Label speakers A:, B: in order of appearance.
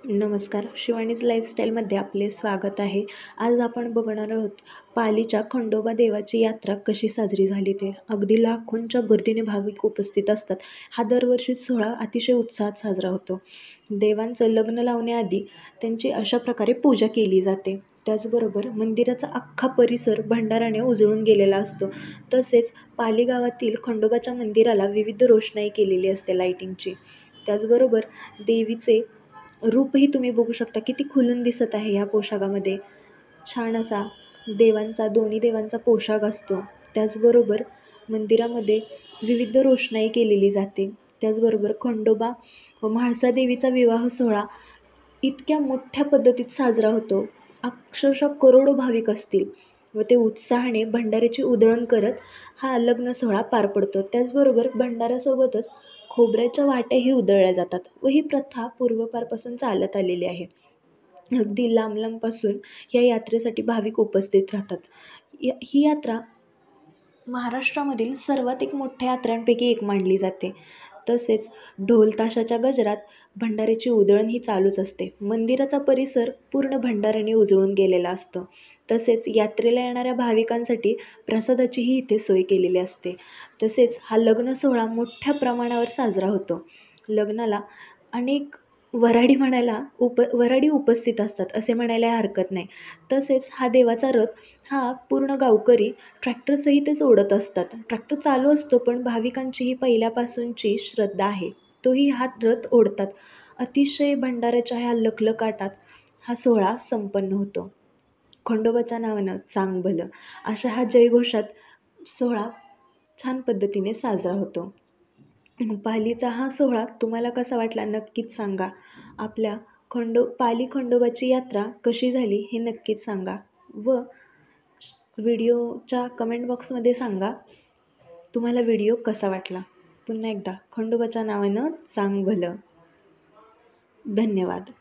A: नमस्कार, शिवानीज लाईफस्टाईलमध्ये आपले स्वागत आहे. आज आपण बघणार आहोत पालीच्या खंडोबा देवाची यात्रा कशी साजरी झाली ते. अगदी लाखोंच्या गर्दीने भाविक उपस्थित असतात. हा दरवर्षी सोहळा अतिशय उत्साहात साजरा होतो. देवांचं लग्न लावण्याआधी त्यांची अशा प्रकारे पूजा केली जाते. त्याचबरोबर मंदिराचा अख्खा परिसर भंडाराने उजळून गेलेला असतो. तसेच पाली गावातील खंडोबाच्या मंदिराला विविध रोषणाई केलेली असते लाईटिंगची. त्याचबरोबर देवीचे रूपही तुम्ही बघू शकता, किती खुलून दिसत आहे या पोशाखामध्ये. छान असा दोन्ही देवांचा पोशाख असतो. त्याचबरोबर मंदिरामध्ये विविध रोषणाई केलेली जाते. त्याचबरोबर खंडोबा व म्हाळसा देवीचा विवाह सोहळा इतक्या मोठ्या पद्धतीत साजरा होतो. अक्षरशः करोडो भाविक असतील व ते उत्साहाने भंडाऱ्याची उधळण करत हा लग्न सोहळा पार पडतो. त्याचबरोबर भंडाऱ्यासोबतच खोबऱ्याच्या वाट्याही उधळल्या जातात व ही प्रथा पूर्वापारपासून चालत आलेली आहे. अगदी लांब लांबपासून या यात्रेसाठी भाविक उपस्थित राहतात. ही यात्रा महाराष्ट्रामधील सर्वात एक मोठ्या यात्रांपैकी एक मानली जाते. तसेच ढोल ताशाच्या गजरात भंडाऱ्याची उधळण ही चालूच असते. मंदिराचा परिसर पूर्ण भंडाऱ्याने उजळून गेलेला असतो. तसेच यात्रेला येणाऱ्या भाविकांसाठी प्रसादाचीही इथे सोय केलेली असते. तसेच हा लग्न सोहळा मोठ्या प्रमाणावर साजरा होतो. लग्नाला अनेक वऱ्हाडी उपस्थित असतात असे म्हणायला हरकत नाही. तसेच हा देवाचा रथ हा पूर्ण गावकरी ट्रॅक्टरसहितच ओढत असतात. ट्रॅक्टर चालू असतो, पण भाविकांची ही पहिल्यापासूनची श्रद्धा आहे, तोही हा रथ ओढतात. अतिशय भंडाऱ्याच्या ह्या लखलखाटात हा सोहळा संपन्न होतो. खंडोबाच्या नावानं चांग भलं अशा हा जयघोषात सोहळा छान पद्धतीने साजरा होतो. पालीचा हा सोहळा तुम्हाला कसा वाटला नक्कीच सांगा. आपल्या पाली खंडोबाची यात्रा कशी झाली हे नक्कीच सांगा व व्हिडिओच्या कमेंट बॉक्समध्ये सांगा तुम्हाला व्हिडिओ कसा वाटला. पुन्हा एकदा खंडोबाच्या नावानं चांग भलं. धन्यवाद.